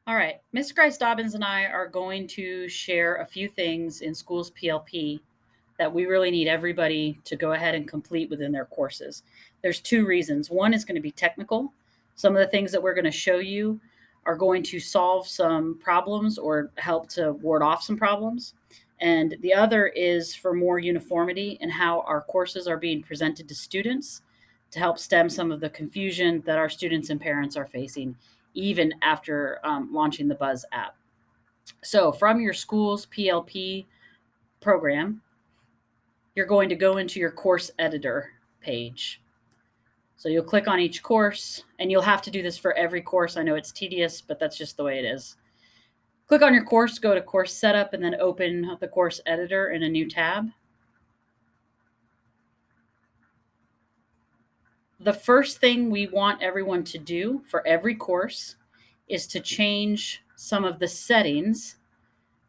All right. Miss Grice Dobbins and I are going to share a few things in School's PLP that we really need everybody to go ahead and complete within their courses. There's two reasons. One is going to be technical. Some of the things that we're going to show you are going to solve some problems or help to ward off some problems. And the other is for more uniformity in how our courses are being presented to students to help stem some of the confusion that our students and parents are facing even after launching the Buzz app. So, from your school's PLP program, you're going to go into your course editor page. So, you'll click on each course, and you'll have to do this for every course. I know it's tedious, but that's just the way it is. Click on your course, go to course setup, and then open the course editor in a new tab. The first thing we want everyone to do for every course is to change some of the settings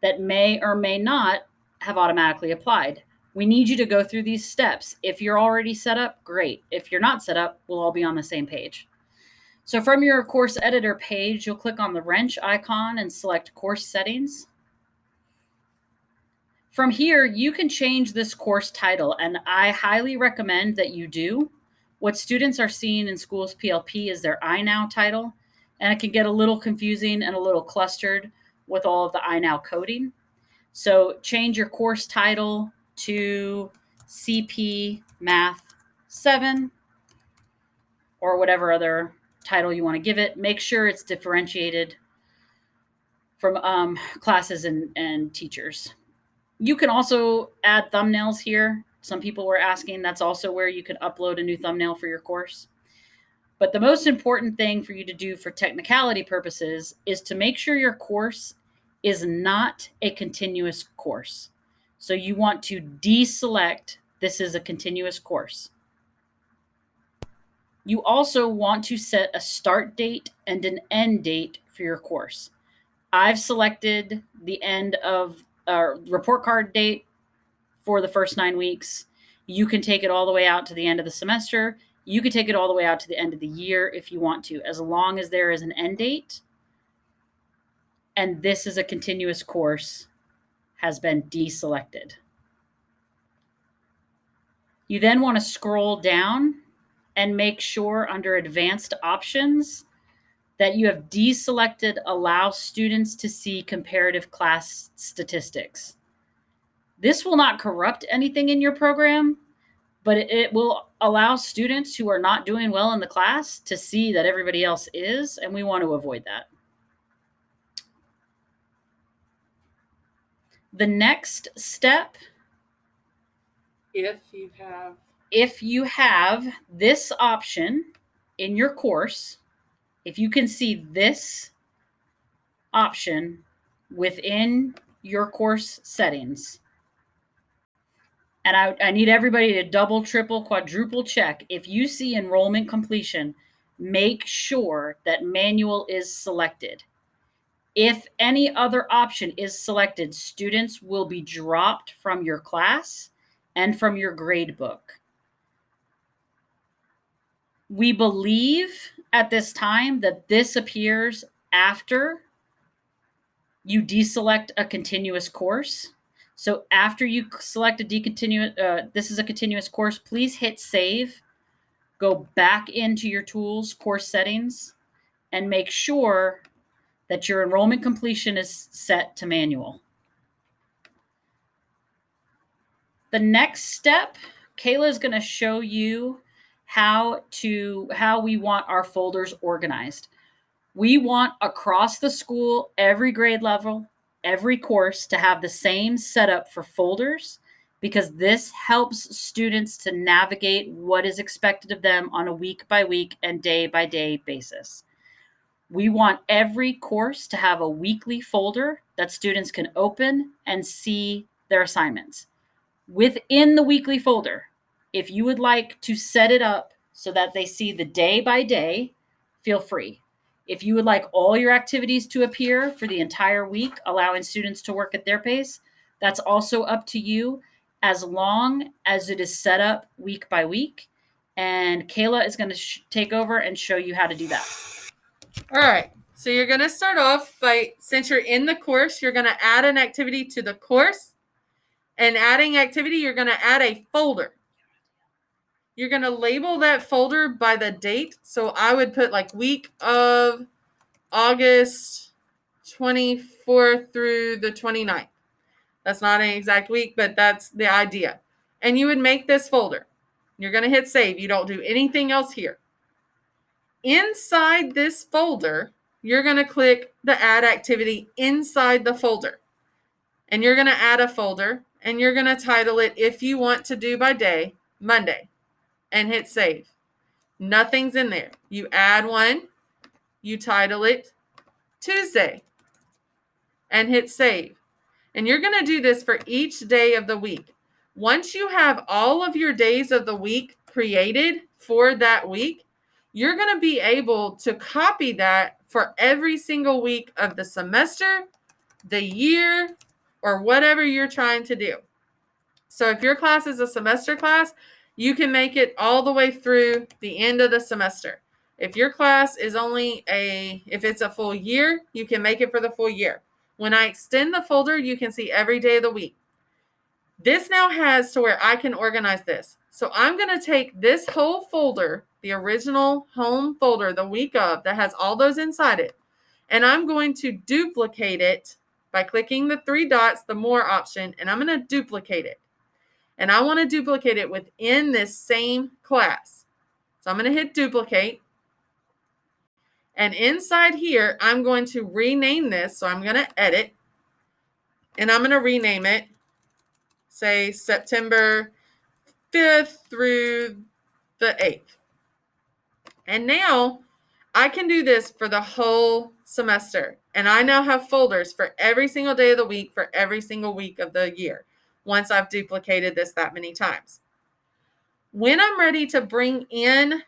that may or may not have automatically applied. We need you to go through these steps. If you're already set up, great. If you're not set up, we'll all be on the same page. So from your course editor page, you'll click on the wrench icon and select course settings. From here, you can change this course title, and I highly recommend that you do. What students are seeing in School's PLP is their iNow title, and it can get a little confusing and a little clustered with all of the iNow coding. So change your course title to CP Math 7 or whatever other title you want to give it. Make sure it's differentiated from classes and teachers. You can also add thumbnails here. Some people were asking, that's also where you can upload a new thumbnail for your course. But the most important thing for you to do for technicality purposes is to make sure your course is not a continuous course. So you want to deselect this is a continuous course. You also want to set a start date and an end date for your course. I've selected the end of report card date for the first 9 weeks. You can take it all the way out to the end of the semester. You can take it all the way out to the end of the year if you want to, as long as there is an end date. And this is a continuous course has been deselected. You then want to scroll down and make sure under advanced options that you have deselected allow students to see comparative class statistics. This will not corrupt anything in your program, but it will allow students who are not doing well in the class to see that everybody else is, and we want to avoid that. The next step, If you have this option in your course, if you can see this option within your course settings, and I need everybody to double, triple, quadruple check. If you see enrollment completion, make sure that manual is selected. If any other option is selected, students will be dropped from your class and from your grade book. We believe at this time that this appears after you deselect a continuous course. So after you select a this is a continuous course, please hit save, go back into your tools, course settings, and make sure that your enrollment completion is set to manual. The next step, Kayla is going to show you how we want our folders organized. We want across the school, every grade level, every course to have the same setup for folders, because this helps students to navigate what is expected of them on a week by week and day by day basis. We want every course to have a weekly folder that students can open and see their assignments. Within the weekly folder, if you would like to set it up so that they see the day by day, feel free. If you would like all your activities to appear for the entire week, allowing students to work at their pace, that's also up to you, as long as it is set up week by week. And Kayla is going to take over and show you how to do that. All right. So you're going to start off by, since you're in the course, you're going to add an activity to the course. And adding activity, you're going to add a folder. You're going to label that folder by the date. So I would put like week of August 24th through the 29th. That's not an exact week, but that's the idea. And you would make this folder. You're going to hit save. You don't do anything else here. Inside this folder, you're going to click the add activity inside the folder. And you're going to add a folder, and you're going to title it, if you want to do by day, Monday, and hit save. Nothing's in there. You add one, you title it Tuesday, and hit save. And you're going to do this for each day of the week. Once you have all of your days of the week created for that week, you're going to be able to copy that for every single week of the semester, the year, or whatever you're trying to do. So if your class is a semester class, you can make it all the way through the end of the semester. If your class is if it's a full year, you can make it for the full year. When I extend the folder, you can see every day of the week. This now has to where I can organize this. So I'm going to take this whole folder, the original home folder, the week of, that has all those inside it, and I'm going to duplicate it by clicking the three dots, the more option, and I'm going to duplicate it. And I want to duplicate it within this same class. So I'm going to hit duplicate. And inside here, I'm going to rename this. So I'm going to edit. And I'm going to rename it, say, September 5th through the 8th. And now I can do this for the whole semester. And I now have folders for every single day of the week for every single week of the year, once I've duplicated this that many times. When I'm ready to bring in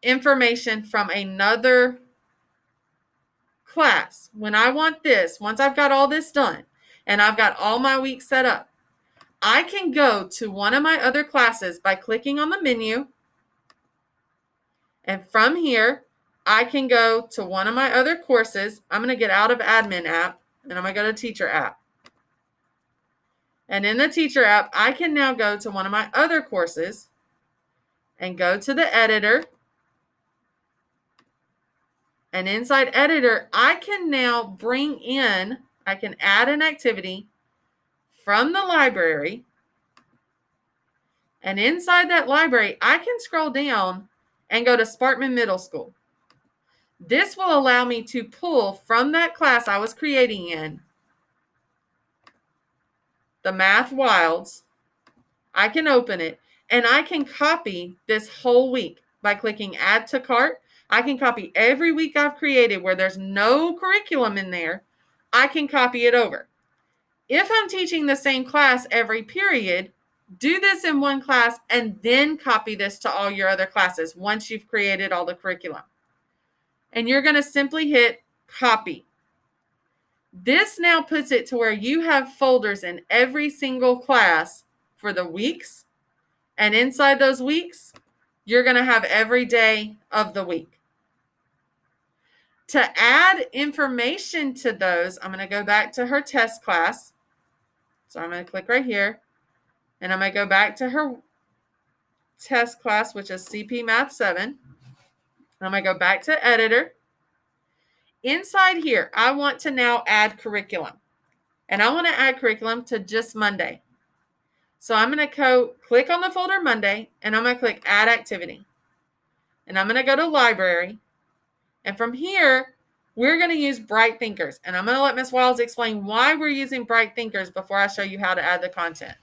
information from another class, when I want this, once I've got all this done and I've got all my weeks set up, I can go to one of my other classes by clicking on the menu. And from here, I can go to one of my other courses. I'm going to get out of admin app and I'm going to go to teacher app. And in the teacher app, I can now go to one of my other courses and go to the editor. And inside editor, I can now I can add an activity from the library. And inside that library, I can scroll down and go to Sparkman Middle School. This will allow me to pull from that class I was creating in the Math Wilds. I can open it and I can copy this whole week by clicking add to cart. I can copy every week I've created where there's no curriculum in there. I can copy it over. If I'm teaching the same class every period, do this in one class and then copy this to all your other classes once you've created all the curriculum. And you're going to simply hit copy. This now puts it to where you have folders in every single class for the weeks. And inside those weeks, you're going to have every day of the week. To add information to those, I'm going to go back to her test class. So I'm going to click right here. And I'm going to go back to her test class, which is CP Math 7. I'm going to go back to editor. Inside here, I want to now add curriculum. And I want to add curriculum to just Monday. So I'm going to click on the folder Monday, and I'm going to click add activity. And I'm going to go to library. And from here, we're going to use Bright Thinkers. And I'm going to let Ms. Wiles explain why we're using Bright Thinkers before I show you how to add the content.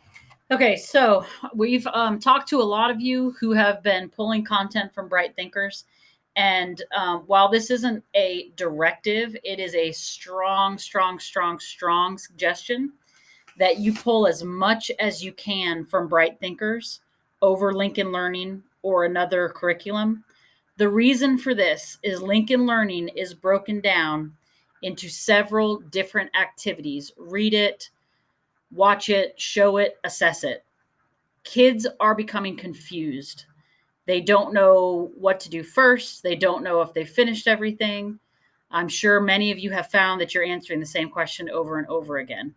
Okay, so we've talked to a lot of you who have been pulling content from Bright Thinkers. And while this isn't a directive, it is a strong suggestion that you pull as much as you can from Bright Thinkers over Lincoln Learning or another curriculum. The reason for this is Lincoln Learning is broken down into several different activities. Read it, watch it, show it, assess it. Kids are becoming confused. They don't know what to do first. They don't know if they finished everything. I'm sure many of you have found that you're answering the same question over and over again.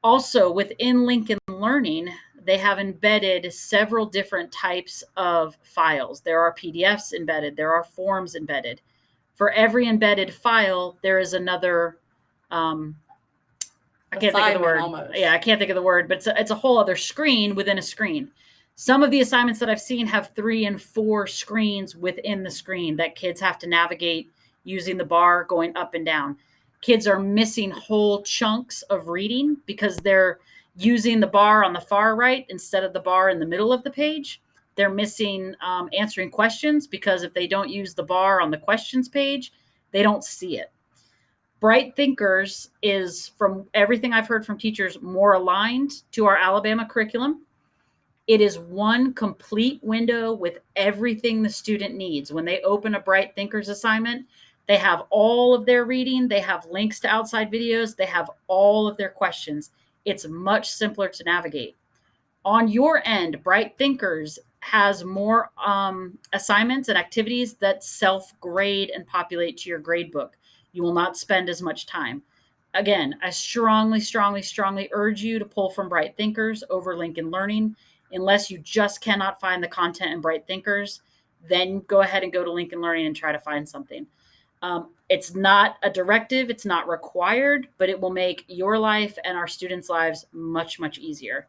Also, within Lincoln Learning, they have embedded several different types of files. There are PDFs embedded, there are forms embedded. For every embedded file, there is another I can't think of the word. Almost. Yeah, I can't think of the word, but it's a whole other screen within a screen. Some of the assignments that I've seen have 3 and 4 screens within the screen that kids have to navigate using the bar going up and down. Kids are missing whole chunks of reading because they're using the bar on the far right instead of the bar in the middle of the page. They're missing answering questions because if they don't use the bar on the questions page, they don't see it. Bright Thinkers is, from everything I've heard from teachers, more aligned to our Alabama curriculum. It is one complete window with everything the student needs. When they open a Bright Thinkers assignment, they have all of their reading, they have links to outside videos, they have all of their questions. It's much simpler to navigate. On your end, Bright Thinkers has more assignments and activities that self-grade and populate to your grade book. You will not spend as much time. Again, I strongly urge you to pull from Bright Thinkers over Lincoln Learning. Unless you just cannot find the content in Bright Thinkers, then go ahead and go to Lincoln Learning and try to find something. It's not a directive, it's not required, but it will make your life and our students' lives much, much easier.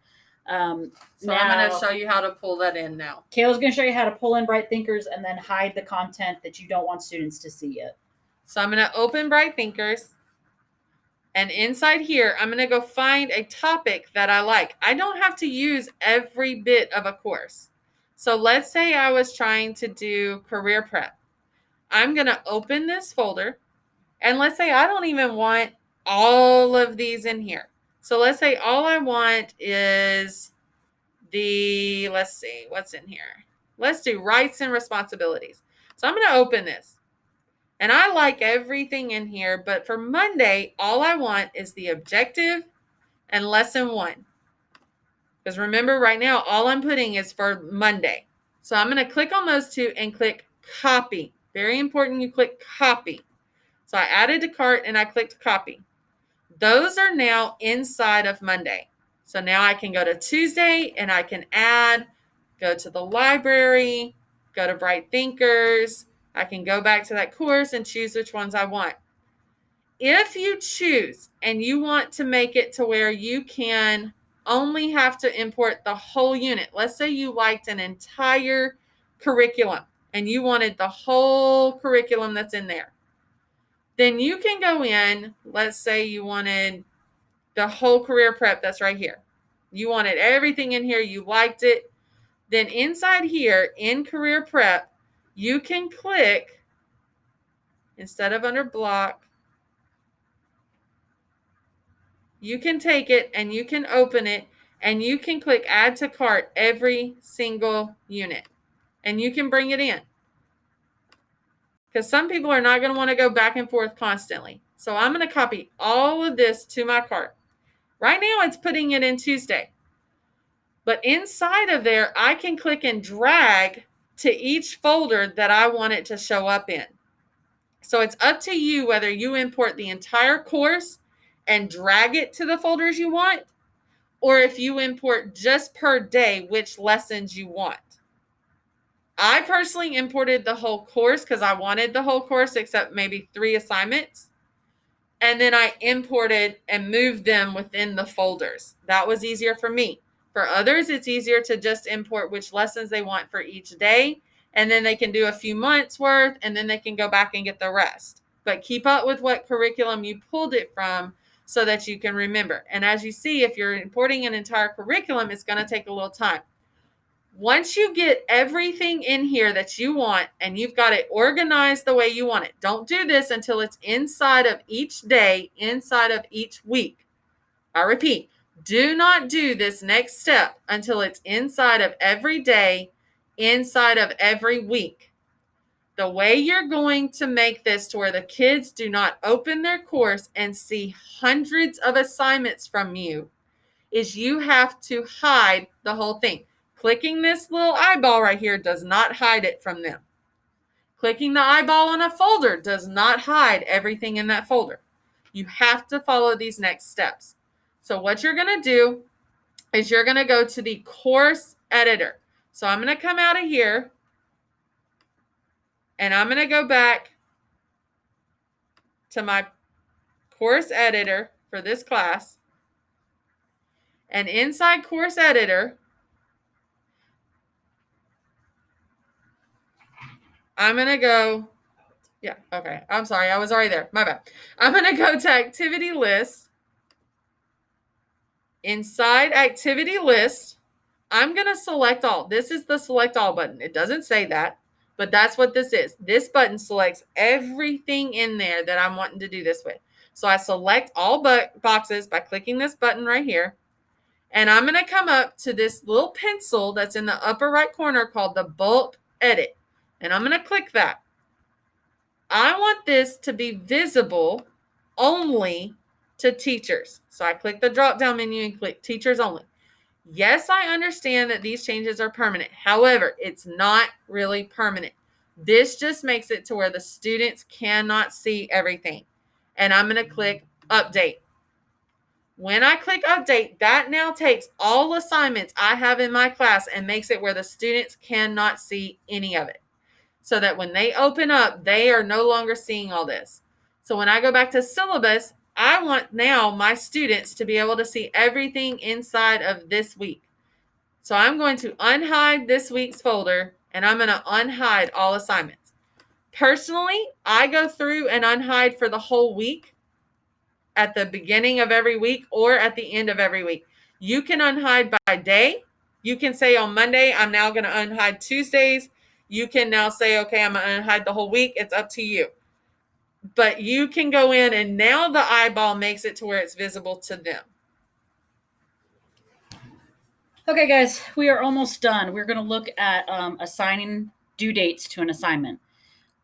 So I'm going to show you how to pull that in now. Kayla's going to show you how to pull in Bright Thinkers and then hide the content that you don't want students to see yet. So I'm going to open Bright Thinkers. And inside here, I'm going to go find a topic that I like. I don't have to use every bit of a course. So let's say I was trying to do career prep. I'm going to open this folder. And let's say I don't even want all of these in here. So let's say all I want is let's see, what's in here? Let's do rights and responsibilities. So I'm going to open this. And I like everything in here, but for Monday, all I want is the objective and lesson 1. Because remember, right now, all I'm putting is for Monday. So I'm going to click on those 2 and click copy. Very important you click copy. So I added to cart and I clicked copy. Those are now inside of Monday. So now I can go to Tuesday and I can add, go to the library, go to Bright Thinkers. I can go back to that course and choose which ones I want. If you choose and you want to make it to where you can only have to import the whole unit, let's say you liked an entire curriculum and you wanted the whole curriculum that's in there, then you can go in, let's say you wanted the whole career prep that's right here. You wanted everything in here, you liked it. Then inside here in career prep, you can click, instead of under block, you can take it and you can open it and you can click add to cart every single unit and you can bring it in. Because some people are not going to want to go back and forth constantly. So I'm going to copy all of this to my cart. Right now it's putting it in Tuesday. But inside of there, I can click and drag to each folder that I want it to show up in. So it's up to you whether you import the entire course and drag it to the folders you want, or if you import just per day which lessons you want. I personally imported the whole course because I wanted the whole course except maybe 3 assignments. And then I imported and moved them within the folders. That was easier for me. For others, it's easier to just import which lessons they want for each day. And then they can do a few months worth and then they can go back and get the rest. But keep up with what curriculum you pulled it from so that you can remember. And as you see, if you're importing an entire curriculum, it's going to take a little time. Once you get everything in here that you want and you've got it organized the way you want it, don't do this until it's inside of each day, inside of each week. I repeat, do not do this next step until it's inside of every day, inside of every week. The way you're going to make this to where the kids do not open their course and see hundreds of assignments from you is you have to hide the whole thing. Clicking this little eyeball right here does not hide it from them. Clicking the eyeball on a folder does not hide everything in that folder. You have to follow these next steps. So what you're going to do is you're going to go to the course editor. So I'm going to come out of here and I'm going to go back to my course editor for this class. And inside course editor, I'm going to go, yeah, okay. I'm sorry. I was already there. My bad. I'm going to go to activity list. Inside activity list, I'm going to select all. This is the select all button. It doesn't say that, but that's what this is. This button selects everything in there that I'm wanting to do this with. So I select all boxes by clicking this button right here. And I'm going to come up to this little pencil that's in the upper right corner called the bulk edit. And I'm going to click that. I want this to be visible only to teachers. So I click the drop down menu and click teachers only. Yes, I understand that these changes are permanent. However, it's not really permanent. This just makes it to where the students cannot see everything. And I'm going to click update. When I click update, that now takes all assignments I have in my class and makes it where the students cannot see any of it. So that when they open up, they are no longer seeing all this. So when I go back to syllabus, I want now my students to be able to see everything inside of this week. So I'm going to unhide this week's folder and I'm going to unhide all assignments. Personally, I go through and unhide for the whole week at the beginning of every week or at the end of every week. You can unhide by day. You can say on Monday, I'm now going to unhide Tuesdays. You can now say, okay, I'm going to unhide the whole week. It's up to you. But you can go in and now the eyeball makes it to where it's visible to them. Okay, guys, we are almost done. We're going to look at assigning due dates to an assignment.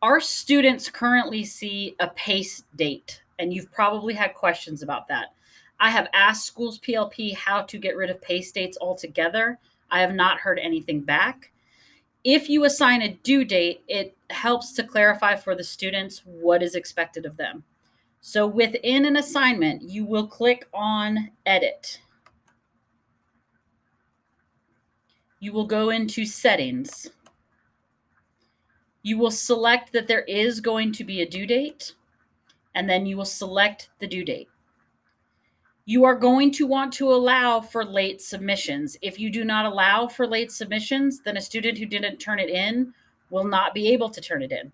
Our students currently see a PACE date, and you've probably had questions about that. I have asked SchoolPLP how to get rid of PACE dates altogether. I have not heard anything back. If you assign a due date, it helps to clarify for the students what is expected of them. So within an assignment, you will click on Edit. You will go into Settings. You will select that there is going to be a due date, and then you will select the due date. You are going to want to allow for late submissions. If you do not allow for late submissions, then a student who didn't turn it in will not be able to turn it in.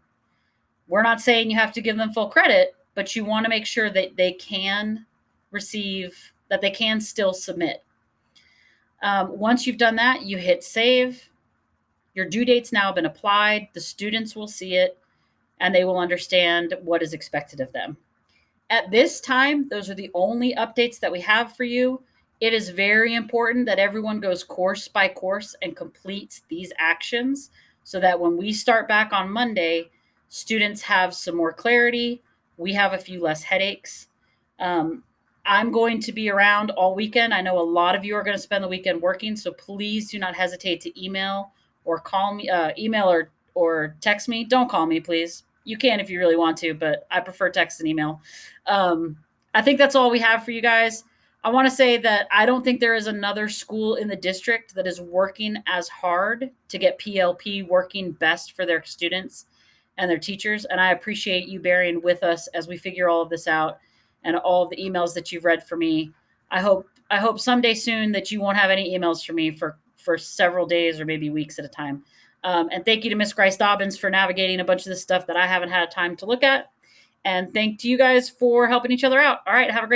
We're not saying you have to give them full credit, but you want to make sure that they can receive, that they can still submit. Once you've done that, you hit save. Your due date's now been applied. The students will see it, and they will understand what is expected of them. At this time, those are the only updates that we have for you. It is very important that everyone goes course by course and completes these actions so that when we start back on Monday, students have some more clarity. We have a few less headaches. I'm going to be around all weekend. I know a lot of you are going to spend the weekend working, so please do not hesitate to email or call me, email or text me. Don't call me, please. You can if you really want to, but I prefer text and email. I think that's all we have for you guys. I want to say that I don't think there is another school in the district that is working as hard to get PLP working best for their students and their teachers. And I appreciate you bearing with us as we figure all of this out and all of the emails that you've read for me. I hope someday soon that you won't have any emails from me for several days or maybe weeks at a time. And thank you to Miss Grice Dobbins for navigating a bunch of this stuff that I haven't had time to look at. And thank you guys for helping each other out. All right, have a great